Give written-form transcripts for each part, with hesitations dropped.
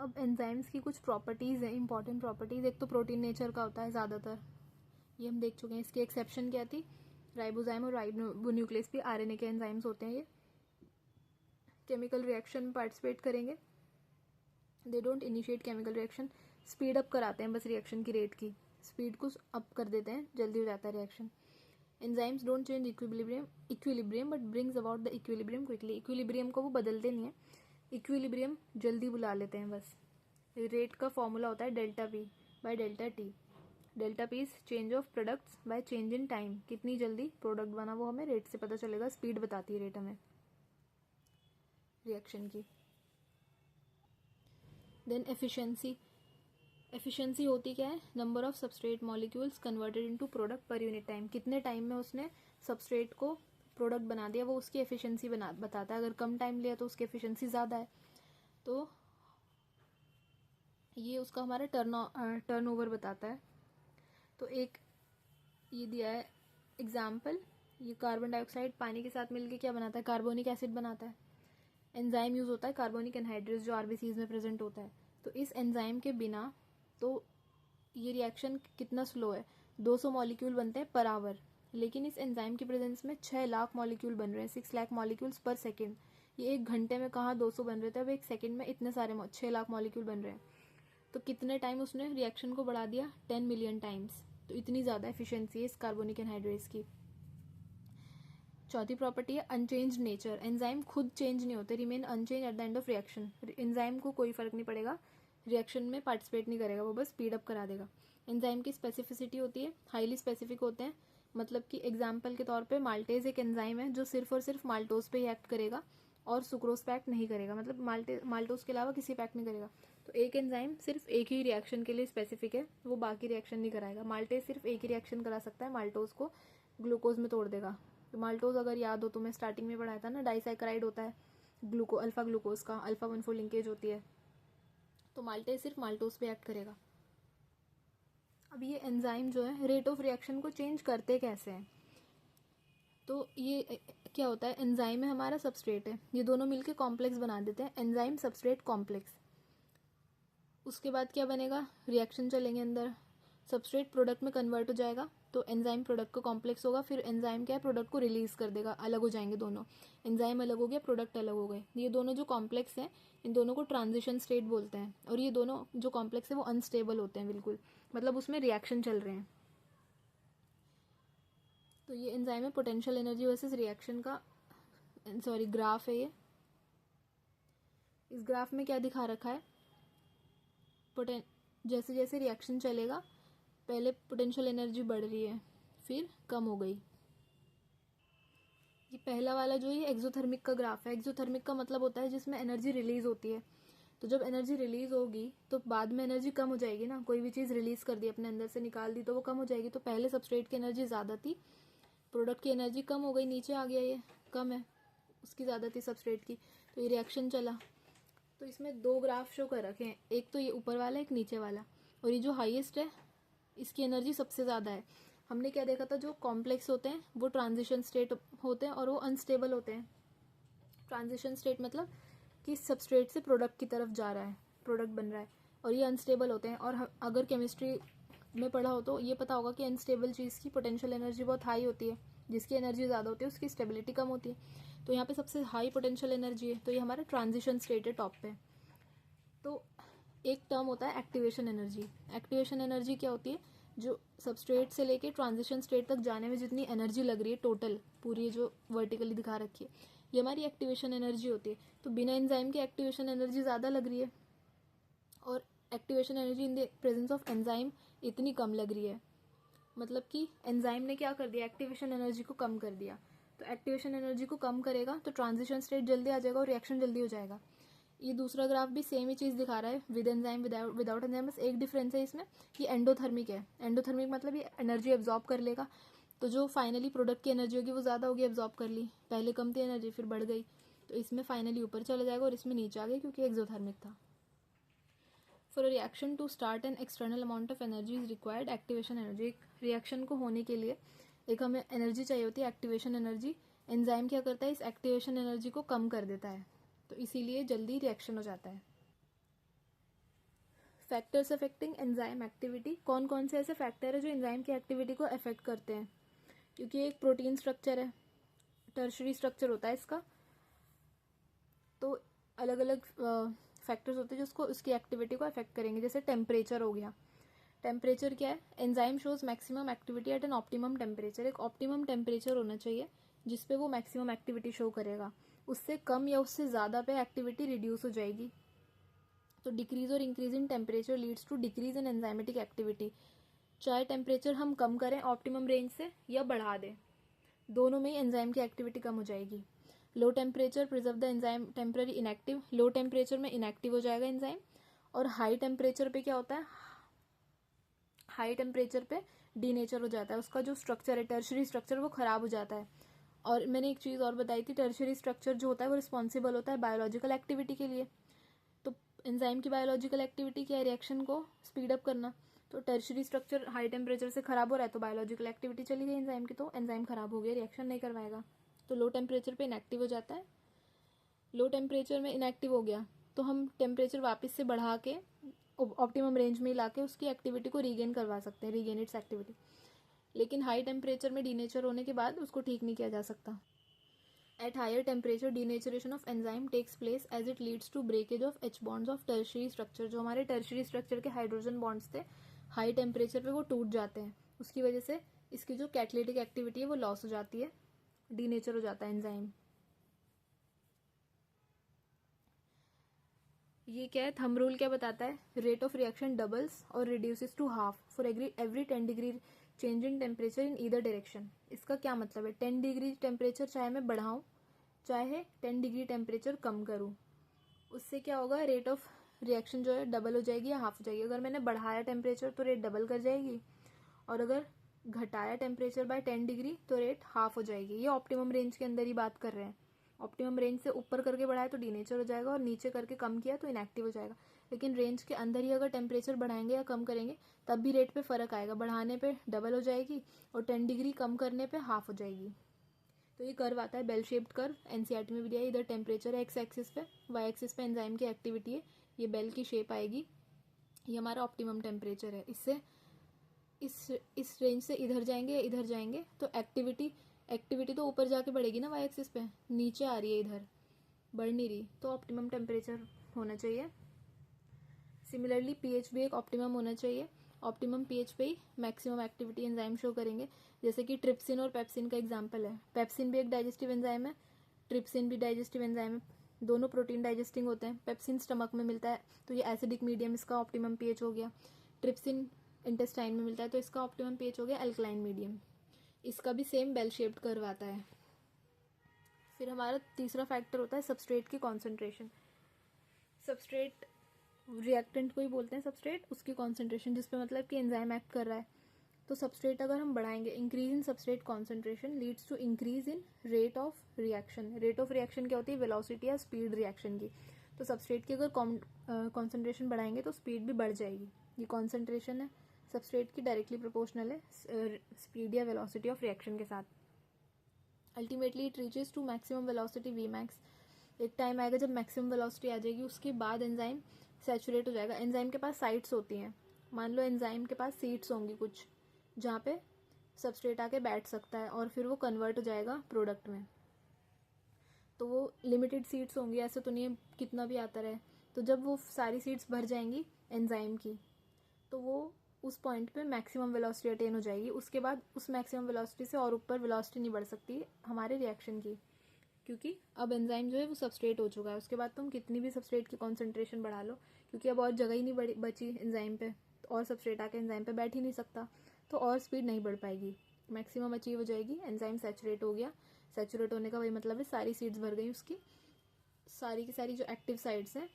अब एंजाइम्स की कुछ प्रॉपर्टीज़ हैं, इंपॉर्टेंट प्रॉपर्टीज़। एक तो प्रोटीन नेचर का होता है ज़्यादातर, ये हम देख चुके हैं। इसकी एक्सेप्शन क्या थी, राइबोजाइम और राइबोन्यूक्लियस भी आरएनए के एंजाइम्स होते हैं। ये केमिकल रिएक्शन में पार्टिसिपेट करेंगे, they don't initiate chemical reaction, speed up कराते हैं बस रिएक्शन की रेट की, स्पीड को अप कर देते हैं, जल्दी हो जाता है reaction. Enzymes don't change equilibrium but brings about the equilibrium quickly, equilibrium को वो बदलते नहीं है, इक्विलिब्रियम जल्दी बुला लेते हैं बस। रेट का फॉर्मूला होता है delta P by delta T, delta P is change of products by change in time, कितनी जल्दी प्रोडक्ट बना वो हमें रेट से पता चलेगा, स्पीड बताती है रेट हमें रिएक्शन की। देन एफिशिएंसी, एफिशिएंसी होती क्या है, number of substrate molecules converted into product per unit time, कितने टाइम में उसने सबस्ट्रेट को प्रोडक्ट बना दिया, वो उसकी एफिशिएंसी बताता है। अगर कम टाइम लिया तो उसकी एफिशिएंसी ज़्यादा है, तो ये उसका हमारा टर्नओवर बताता है। तो एक ये दिया है एग्जाम्पल, ये कार्बन डाइऑक्साइड पानी के साथ मिलके क्या बनाता है, कार्बोनिक एसिड बनाता है। एंजाइम यूज होता है कार्बोनिक एनहाइड्रेस जो आरबीसीज में प्रेजेंट होता है। तो इस एंजाइम के बिना तो ये रिएक्शन कितना स्लो है, 200 मॉलिक्यूल बनते हैं पर आवर, लेकिन इस एंजाइम की प्रेजेंस में 6 लाख मॉलिक्यूल बन रहे हैं, 6 लाख मॉलिक्यूल्स पर सेकेंड। ये एक घंटे में कहाँ 200 बन रहे थे, अब एक सेकेंड में इतने सारे 6 लाख मॉलिक्यूल बन रहे हैं। तो कितने टाइम उसने रिएक्शन को बढ़ा दिया, 10 मिलियन टाइम्स। तो इतनी ज़्यादा एफिशिएंसी है इस कार्बोनिक एनहाइड्रेस की। चौथी प्रॉपर्टी है अनचेंज नेचर, एंजाइम खुद चेंज नहीं होते, remain unchanged at the end of reaction. Enzyme को कोई फर्क नहीं पड़ेगा, रिएक्शन में पार्टिसिपेट नहीं करेगा, वो बस स्पीड अप करा देगा। एंजाइम की स्पेसिफिसिटी होती है, हाईली स्पेसिफिक होते हैं, मतलब कि एग्जाम्पल के तौर पे माल्टेज एक एंजाइम है जो सिर्फ और सिर्फ माल्टोज पे ही एक्ट करेगा और सुक्रोज पे एक्ट नहीं करेगा, मतलब माल्टोज के अलावा किसी पे एक्ट नहीं करेगा। तो एक एंजाइम सिर्फ एक ही रिएक्शन के लिए स्पेसिफिक है, वो बाकी रिएक्शन नहीं कराएगा। माल्टेज सिर्फ एक ही रिएक्शन करा सकता है, माल्टोज को ग्लूकोज में तोड़ देगा। तो माल्टोज अगर याद हो तो मैं स्टार्टिंग में पढ़ाया था ना, डाइसैकराइड होता है अल्फा ग्लूकोज का, अल्फा 1,4 लिंकेज होती है, तो माल्टेज सिर्फ माल्टोज पे एक्ट करेगा। अब ये एंजाइम जो है रेट ऑफ रिएक्शन को चेंज करते कैसे हैं, तो ये क्या होता है, एंजाइम है हमारा, सबस्ट्रेट है, ये दोनों मिलके कॉम्प्लेक्स बना देते हैं, एंजाइम सबस्ट्रेट कॉम्प्लेक्स। उसके बाद क्या बनेगा, रिएक्शन चलेंगे अंदर, सबस्ट्रेट प्रोडक्ट में कन्वर्ट हो जाएगा, तो एंजाइम प्रोडक्ट का कॉम्प्लेक्स होगा, फिर एंजाइम क्या है, प्रोडक्ट को रिलीज कर देगा, अलग हो जाएंगे दोनों, एंजाइम अलग हो गया, प्रोडक्ट अलग हो गए। ये दोनों जो कॉम्प्लेक्स हैं, इन दोनों को ट्रांजिशन स्टेट बोलते हैं, और ये दोनों जो कॉम्प्लेक्स है वो अनस्टेबल होते हैं बिल्कुल, मतलब उसमें रिएक्शन चल रहे हैं। तो ये एंजाइम है, पोटेंशियल एनर्जी वर्सेस रिएक्शन का ग्राफ है ये। इस ग्राफ में क्या दिखा रखा है, जैसे जैसे रिएक्शन चलेगा पहले पोटेंशियल एनर्जी बढ़ रही है, फिर कम हो गई। ये पहला वाला जो ये एक्सोथर्मिक का ग्राफ है, एक्सोथर्मिक का मतलब होता है जिसमें एनर्जी रिलीज होती है। तो जब एनर्जी रिलीज होगी तो बाद में एनर्जी कम हो जाएगी ना, कोई भी चीज़ रिलीज कर दी अपने अंदर से निकाल दी तो वो कम हो जाएगी। तो पहले सबस्ट्रेट की एनर्जी ज़्यादा थी, प्रोडक्ट की एनर्जी कम हो गई, नीचे आ गया, ये कम है, उसकी ज़्यादा थी सबस्ट्रेट की, तो ये रिएक्शन चला। तो इसमें दो ग्राफ शो कर रखे हैं, एक तो ये ऊपर वाला, एक नीचे वाला, और ये जो हाईएस्ट है इसकी एनर्जी सबसे ज़्यादा है। हमने क्या देखा था, जो कॉम्प्लेक्स होते हैं वो ट्रांजिशन स्टेट होते हैं और वो अनस्टेबल होते हैं। ट्रांजिशन स्टेट मतलब कि सबस्ट्रेट से प्रोडक्ट की तरफ जा रहा है, प्रोडक्ट बन रहा है, और ये अनस्टेबल होते हैं। और अगर केमिस्ट्री में पढ़ा हो तो ये पता होगा कि अनस्टेबल चीज़ की पोटेंशियल एनर्जी बहुत हाई होती है, जिसकी एनर्जी ज़्यादा होती है उसकी स्टेबिलिटी कम होती है। तो यहाँ पे सबसे हाई पोटेंशियल एनर्जी है, तो ये हमारा ट्रांजिशन स्टेट है टॉप पे। तो एक टर्म होता है एक्टिवेशन एनर्जी। एक्टिवेशन एनर्जी क्या होती है, जो सबस्ट्रेट से लेके ट्रांजिशन स्टेट तक जाने में जितनी एनर्जी लग रही है टोटल, पूरी जो वर्टिकली दिखा रखी है, ये हमारी एक्टिवेशन एनर्जी होती है। तो बिना एंजाइम के एक्टिवेशन एनर्जी ज़्यादा लग रही है, और activation energy in the presence of enzyme इतनी कम लग रही है। मतलब कि एंजाइम ने क्या कर दिया, एक्टिवेशन एनर्जी को कम कर दिया। तो एक्टिवेशन एनर्जी को कम करेगा तो ट्रांजिशन स्टेट जल्दी आ जाएगा और रिएक्शन जल्दी हो जाएगा। ये दूसरा ग्राफ भी सेम ही चीज़ दिखा रहा है, विद एंजाइम विदाउट एंजाइम, बस एक डिफरेंस है इसमें, ये एंडोथर्मिक है। एंडोथर्मिक मतलब ये एनर्जी एब्जॉर्ब कर लेगा, तो जो फाइनली प्रोडक्ट की एनर्जी होगी वो ज़्यादा होगी, एब्जॉर्ब कर ली, पहले कम थी एनर्जी फिर बढ़ गई, तो इसमें फाइनली ऊपर चला जाएगा और इसमें नीचे आ गया क्योंकि एक्सोथर्मिक था। For a reaction to start an external amount of energy is required activation energy. एक रिएक्शन को होने के लिए एक हमें एनर्जी चाहिए होती है, एक्टिवेशन एनर्जी। एंजाइम क्या करता है, इस एक्टिवेशन एनर्जी को कम कर देता है, तो इसीलिए जल्दी रिएक्शन हो जाता है। फैक्टर्स अफेक्टिंग एंजाइम एक्टिविटी, कौन कौन से ऐसे फैक्टर है जो एंजाइम की एक्टिविटी को अफेक्ट करते हैं, क्योंकि ये एक प्रोटीन स्ट्रक्चर है, टर्शरी स्ट्रक्चर होता है इसका, तो अलग अलग फैक्टर्स होते हैं जो उसको उसकी एक्टिविटी को अफेक्ट करेंगे। जैसे टेम्परेचर हो गया, टेम्परेचर क्या है, enzyme shows maximum activity at an optimum temperature, एक ऑप्टिमम टेम्परेचर होना चाहिए जिसपे वो मैक्सिमम एक्टिविटी शो करेगा, उससे कम या उससे ज़्यादा पे एक्टिविटी रिड्यूस हो जाएगी। तो डिक्रीज और increase in temperature leads to decrease in enzymatic activity, चाहे टेम्परेचर हम कम करें ऑप्टिमम रेंज से या बढ़ा दें, दोनों में ही एंजाइम की एक्टिविटी कम हो जाएगी। Low temperature preserve the enzyme temporary inactive, low temperature में इनएक्टिव हो जाएगा एंजाइम। और हाई टेम्परेचर पे क्या होता है, हाई टेम्परेचर पे डीनेचर हो जाता है, उसका जो स्ट्रक्चर है टर्शरी स्ट्रक्चर वो खराब हो जाता है। और मैंने एक चीज़ और बताई थी, टर्शरी स्ट्रक्चर जो होता है वो रिस्पॉन्सिबल होता है बायोलॉजिकल एक्टिविटी के लिए। तो एंजाइम की बायोलॉजिकल एक्टिविटी क्या है, रिएक्शन को स्पीड अप करना। तो टर्शरी स्ट्रक्चर हाई टेम्परेचर से खराब हो रहा है तो बायोलॉजिकल एक्टिविटी चली गई एंजाइम की, तो एंजाइम खराब हो गया, रिएक्शन नहीं करवाएगा। तो लो टेम्परेचर पे इनएक्टिव हो जाता है, लो टेम्परेचर में इनएक्टिव हो गया तो हम टेम्परेचर वापस से बढ़ा के ऑप्टिमम रेंज में ला के उसकी एक्टिविटी को रीगेन करवा सकते हैं, रीगेन इट्स एक्टिविटी। लेकिन हाई टेम्परेचर में डीनेचर होने के बाद उसको ठीक नहीं किया जा सकता। At higher temperature denaturation of enzyme takes place as it leads to breakage of H bonds of tertiary structure, जो हमारे टर्शरी स्ट्रक्चर के हाइड्रोजन बॉन्ड्स थे हाई टेम्परेचर पे वो टूट जाते हैं, उसकी वजह से इसकी जो कैटलिटिक एक्टिविटी है वो लॉस हो जाती है, डीनेचर हो जाता है एंजाइम। ये क्या है, थंब रूल क्या बताता है, रेट ऑफ रिएक्शन डबल्स और reduces to half for every 10 degree change in temperature in either direction. इसका क्या मतलब है, 10 डिग्री टेम्परेचर चाहे मैं बढ़ाऊँ चाहे 10 डिग्री टेम्परेचर कम करूँ, उससे क्या होगा, रेट ऑफ रिएक्शन जो है डबल हो जाएगी या हाफ हो जाएगी। अगर मैंने बढ़ाया टेम्परेचर तो रेट डबल कर जाएगी, और अगर घटाया टेम्परेचर बाय 10 डिग्री तो रेट हाफ हो जाएगी। ये ऑप्टिमम रेंज के अंदर ही बात कर रहे हैं, ऑप्टिमम रेंज से ऊपर करके बढ़ाया तो डीनेचर हो जाएगा और नीचे करके कम किया तो इनएक्टिव हो जाएगा। लेकिन रेंज के अंदर ही अगर टेम्परेचर बढ़ाएंगे या कम करेंगे तब भी रेट पे फ़र्क आएगा, बढ़ाने पे डबल हो जाएगी और 10 डिग्री कम करने पे हाफ हो जाएगी। तो ये कर्व आता है बेल शेप्ड कर्व, एनसीईआरटी में भी दिया है, इधर टेम्परेचर है एक्स एक्सिस पे, वाई एक्सिस पे एंजाइम की एक्टिविटी है, ये बेल की शेप आएगी, ये हमारा ऑप्टिमम टेम्परेचर है। इससे इस रेंज से इधर जाएंगे या इधर जाएंगे तो एक्टिविटी तो ऊपर जाके बढ़ेगी ना वाई एक्सिस पे, नीचे आ रही है इधर, बढ़ नहीं रही, तो ऑप्टिमम टेम्परेचर होना चाहिए। सिमिलरली पीएच भी एक ऑप्टिमम होना चाहिए, ऑप्टिमम पीएच पे ही मैक्सिमम एक्टिविटी एंजाइम शो करेंगे। जैसे कि ट्रिप्सिन और पेप्सिन का एग्जांपल है, पेप्सिन भी एक डाइजेस्टिव एंजाइम है, ट्रिप्सिन भी डाइजेस्टिव एंजाइम है, दोनों प्रोटीन डाइजेस्टिंग होते हैं। पेप्सिन स्टमक में मिलता है तो ये एसिडिक मीडियम, इसका ऑप्टिमम पीएच हो गया। ट्रिप्सिन इंटेस्टाइन में मिलता है तो इसका ऑप्टिमम पीएच हो गया अल्कलाइन मीडियम। इसका भी सेम बेल शेप्ड कर्व आता है। फिर हमारा तीसरा फैक्टर होता है सबस्ट्रेट की कॉन्सेंट्रेशन। सबस्ट्रेट रिएक्टेंट को ही बोलते हैं सबस्ट्रेट, उसकी कॉन्सेंट्रेशन जिस पे मतलब कि एंजाइम एक्ट कर रहा है। तो सबस्ट्रेट अगर हम बढ़ाएंगे, increase in substrate concentration leads to increase in rate of reaction. Rate of reaction क्या होती है, वेलोसिटी या स्पीड रिएक्शन की। तो सबस्ट्रेट की अगर कॉन्सेंट्रेशन बढ़ाएंगे तो स्पीड भी बढ़ जाएगी। ये कॉन्सेंट्रेशन है सबस्ट्रेट की डायरेक्टली प्रोपोर्शनल है स्पीड या वेलोसिटी ऑफ रिएक्शन के साथ। Ultimately it reaches to maximum velocity V max. एक टाइम आएगा जब मैक्सिमम वेलोसिटी आ जाएगी, उसके बाद एंजाइम सैचुरेट हो जाएगा। एंजाइम के पास साइट्स होती हैं, मान लो एंजाइम के पास सीट्स होंगी कुछ जहाँ पे सबस्ट्रेट आके बैठ सकता है और फिर वो कन्वर्ट हो जाएगा प्रोडक्ट में। तो वो लिमिटेड सीट्स होंगी, ऐसे तो नहीं है कितना भी आता रहे। तो जब वो सारी सीट्स भर जाएंगी एंजाइम की तो वो उस पॉइंट पे मैक्सिमम वेलोसिटी अटेन हो जाएगी। उसके बाद उस मैक्सिमम वेलोसिटी से और ऊपर वेलोसिटी नहीं बढ़ सकती हमारे रिएक्शन की, क्योंकि अब एंजाइम जो है वो सबस्ट्रेट हो चुका है। उसके बाद तुम कितनी भी सबस्ट्रेट की कॉन्सेंट्रेशन बढ़ा लो, क्योंकि अब और जगह ही नहीं बची एंजाइम पे, तो और सबस्ट्रेट आके एंजाइम पे बैठ ही नहीं सकता, तो और स्पीड नहीं बढ़ पाएगी, मैक्सिमम अचीव हो जाएगी। एंजाइम सैचुरेट हो गया, सैचुरेट होने का वही मतलब है सारी सीट्स भर गई उसकी, सारी की सारी जो एक्टिव साइड्स हैं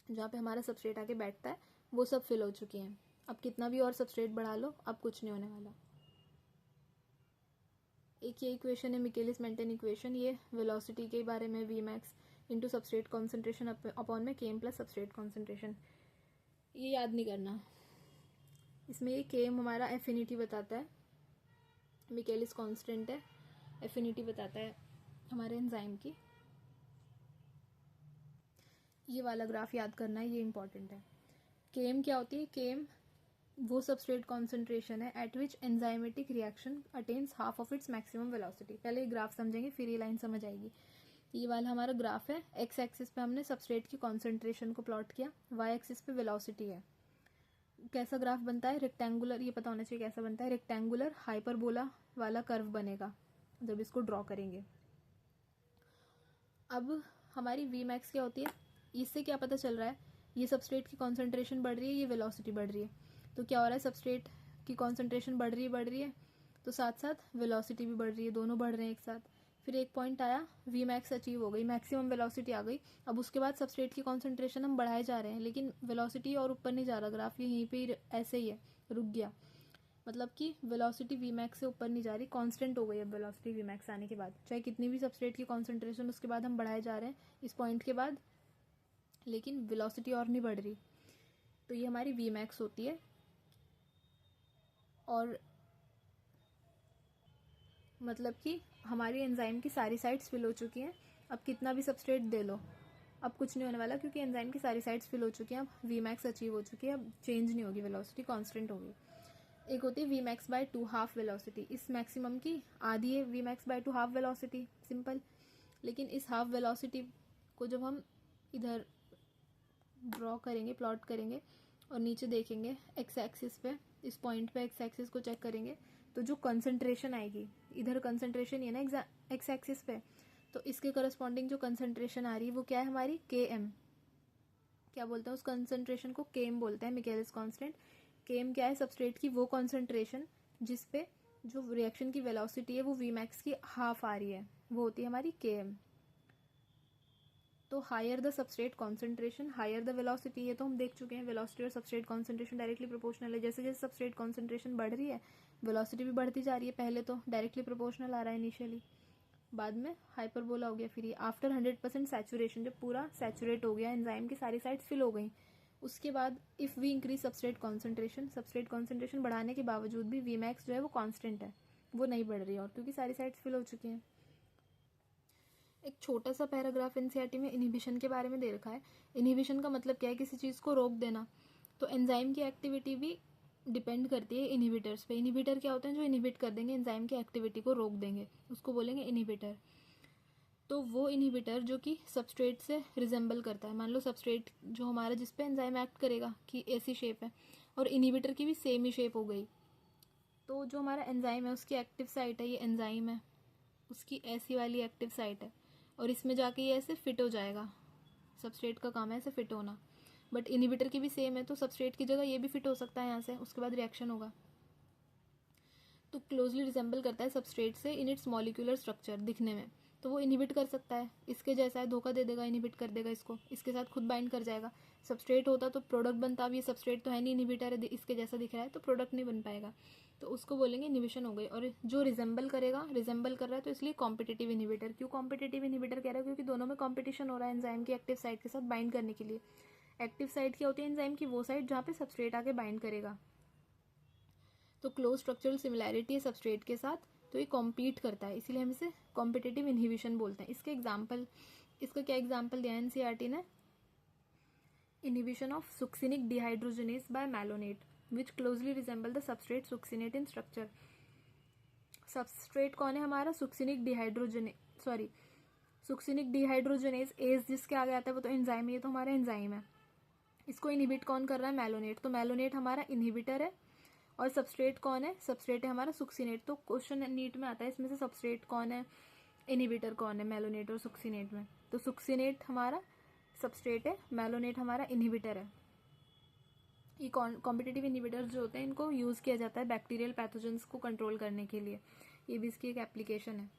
जहाँ पे हमारा सबस्ट्रेट आके बैठता है वो सब फिल हो चुकी हैं। अब कितना भी और सबस्ट्रेट बढ़ा लो अब कुछ नहीं होने वाला। एक ये इक्वेशन है मिकेलिस मेंटेन इक्वेशन, ये वेलोसिटी के बारे में, V max into substrate concentration upon में केम प्लस सबस्ट्रेट कॉन्सेंट्रेशन, ये याद नहीं करना। इसमें ये केम हमारा एफिनिटी बताता है, मिकेलिस कांस्टेंट है, एफिनिटी बताता है हमारे एंजाइम की। ये वाला ग्राफ याद करना है, ये इंपॉर्टेंट है। केम क्या होती है? केम वो सबस्ट्रेट कॉन्सेंट्रेशन है eight which enzymatic reaction attains half of its maximum velocity. पहले ये ग्राफ समझेंगे फिर ये लाइन समझ आएगी। ये वाला हमारा ग्राफ है, एक्स एक्सिस पे हमने सबस्ट्रेट की कॉन्सेंट्रेशन को प्लॉट किया, वाई एक्सिस पे वेलोसिटी है। कैसा ग्राफ बनता है? रेक्टेंगुलर, ये पता होना चाहिए कैसा बनता है। रेक्टेंगुलर हाइपरबोला वाला कर्व बनेगा जब इसको ड्रॉ करेंगे। अब हमारी वी मैक्स क्या होती है? इससे क्या पता चल रहा है? ये सबस्ट्रेट की कॉन्सेंट्रेशन बढ़ रही है, ये वेलोसिटी बढ़ रही है, तो क्या हो रहा है? सबस्ट्रेट की कॉन्सेंट्रेशन बढ़ रही है तो साथ साथ वेलोसिटी भी बढ़ रही है, दोनों बढ़ रहे हैं एक साथ। फिर एक पॉइंट आया, वी मैक्स अचीव हो गई, मैक्सिमम वेलोसिटी आ गई। अब उसके बाद सबस्ट्रेट की कॉन्सेंट्रेशन हम बढ़ाए जा रहे हैं, लेकिन वेलोसिटी और ऊपर नहीं जा रहा, ग्राफ यहीं पे ऐसे ही है, रुक गया। मतलब कि वेलोसिटी वी मैक्स से ऊपर नहीं जा रही, कांस्टेंट हो गई अब वेलोसिटी वी मैक्स आने के बाद, चाहे कितनी भी सबस्ट्रेट की कॉन्सेंट्रेशन उसके बाद हम बढ़ाए जा रहे हैं इस पॉइंट के बाद, लेकिन वेलोसिटी और नहीं बढ़ रही। तो ये हमारी वी मैक्स होती है। और मतलब कि हमारी एंजाइम की सारी साइड्स फिल हो चुकी हैं। अब कितना भी सबस्ट्रेट दे लो, अब कुछ नहीं होने वाला, क्योंकि एंजाइम की सारी साइड्स फिल हो चुकी हैं। अब वी मैक्स अचीव हो चुकी है, अब चेंज नहीं होगी, वेलोसिटी कांस्टेंट होगी। एक होती है V max by 2 half velocity, इस मैक्सिमम की आधी है V max by 2 half velocity, simple. लेकिन इस हाफ वेलोसिटी को जब हम इधर ड्रॉ करेंगे, प्लॉट करेंगे और नीचे देखेंगे एक्स एक्सिस पे, इस पॉइंट पे एक्स एक्सिस को चेक करेंगे, तो जो कंसंट्रेशन आएगी, इधर कंसंट्रेशन है ना एक्स एक्सिस पे, तो इसके करस्पॉन्डिंग जो कंसंट्रेशन आ रही है वो क्या है हमारी? के एम। क्या बोलते हैं उस कंसंट्रेशन को? केम बोलते हैं, मिकेलिस कांस्टेंट। केम क्या है? सबस्ट्रेट की वो कॉन्सेंट्रेशन जिसपे जो रिएक्शन की वेलोसिटी है वो वी मैक्स की हाफ आ रही है, वो होती है हमारी केम। तो higher the substrate concentration higher the velocity, ये तो हम देख चुके हैं, वेलोसिटी और सबस्ट्रेट कॉन्सेंट्रेशन डायरेक्टली प्रोपोर्शनल है। जैसे जैसे सबस्ट्रेट कॉन्सेंट्रेशन बढ़ रही है वेलोसिटी भी बढ़ती जा रही है। पहले तो डायरेक्टली प्रोपोर्शनल आ रहा है इनिशियली, बाद में हाइपरबोला हो गया। फिर ये आफ्टर 100% सैचुरेशन, जब पूरा सैचुरेट हो गया, एंजाइम की सारी साइड्स फिल हो गई, उसके बाद if we increase substrate concentration बढ़ाने के बावजूद भी वी मैक्स जो है वो कांस्टेंट है, वो नहीं बढ़ रही है, और क्योंकि सारी साइड्स फिल हो चुकी हैं। एक छोटा सा पैराग्राफ एनसीईआरटी में इनहिबिशन के बारे में दे रखा है। इनहिबिशन का मतलब क्या है? किसी चीज़ को रोक देना। तो एंजाइम की एक्टिविटी भी डिपेंड करती है इनहिबिटर्स पे। इनहिबिटर क्या होते हैं? जो इनहिबिट कर देंगे एंजाइम की एक्टिविटी को, रोक देंगे, उसको बोलेंगे इनहिबिटर। तो वो इनहिबिटर जो कि सबस्ट्रेट से रिजेंबल करता है, मान लो सबस्ट्रेट जो हमारा जिस पे एंजाइम एक्ट करेगा कि ऐसी शेप है, और इनहिबिटर की भी सेम ही शेप हो गई, तो जो हमारा एंजाइम है उसकी एक्टिव साइट है, ये एंजाइम है, उसकी ऐसी वाली एक्टिव साइट है, और इसमें जाके ये ऐसे फिट हो जाएगा। सबस्ट्रेट का काम है ऐसे फिट होना, बट इनहिबिटर की भी सेम है, तो सबस्ट्रेट की जगह ये भी फिट हो सकता है यहाँ से, उसके बाद रिएक्शन होगा। तो क्लोजली रिजेंबल करता है सबस्ट्रेट से इन इट्स मॉलिक्यूलर स्ट्रक्चर, दिखने में, तो वो इनहिबिट कर सकता है, इसके जैसा है, धोखा दे देगा, इनहिबिट कर देगा इसको, इसके साथ खुद बाइंड कर जाएगा। सबस्ट्रेट होता तो प्रोडक्ट बनता, अब ये सबस्ट्रेट तो है नहीं, इनहिबिटर है, इसके जैसा दिख रहा है, तो प्रोडक्ट नहीं बन पाएगा, तो उसको बोलेंगे इनहिबिशन हो गई। और जो रिजेंबल करेगा, रिजेंबल कर रहा है तो इसलिए कॉम्पिटिटिव इनहिबिटर। क्यों कॉम्पिटिटिव इनहिबिटर कह रहा है? क्योंकि दोनों में कॉम्पिटिशन हो रहा है एंजाइम की एक्टिव साइट के साथ बाइंड करने के लिए। एक्टिव साइट क्या होती है एंजाइम की? वो साइट जहाँ पे सबस्ट्रेट आके बाइंड करेगा। तो क्लोज स्ट्रक्चरल सिमिलैरिटी है सबस्ट्रेट के साथ, तो ये कॉम्पीट करता है, इसीलिए हम इसे कॉम्पिटिटिव इनहिबिशन बोलते हैं। इसके एग्जाम्पल, इसका क्या एग्जाम्पल दिया है एनसीईआरटी ने? Inhibition of succinic dehydrogenase by malonate which closely resemble the substrate succinate in structure. Substrate कौन है हमारा? सुक्सिनिक डिहाइड्रोजनेज, एज जिसके आगे आता है वो तो एंजाइम है, ये तो हमारा एंजाइम है। इसको इनहिबिट कौन कर रहा है? मैलोनेट। तो मैलोनेट हमारा इनहिबिटर है, और सबस्ट्रेट कौन है? सबस्ट्रेट है हमारा सुक्सिनेट। तो क्वेश्चन नीट में आता है इसमें से सबस्ट्रेट कौन है, इनहिबिटर कौन है, मैलोनेट और सुक्सिनेट में। तो सुक्सिनेट हमारा सबस्ट्रेट है, मैलोनेट हमारा इनहिबिटर है। ये कॉम्पिटिटिव इनहिबिटर्स जो होते हैं इनको यूज़ किया जाता है बैक्टीरियल पैथोजेंस को कंट्रोल करने के लिए, ये भी इसकी एक एप्लीकेशन है।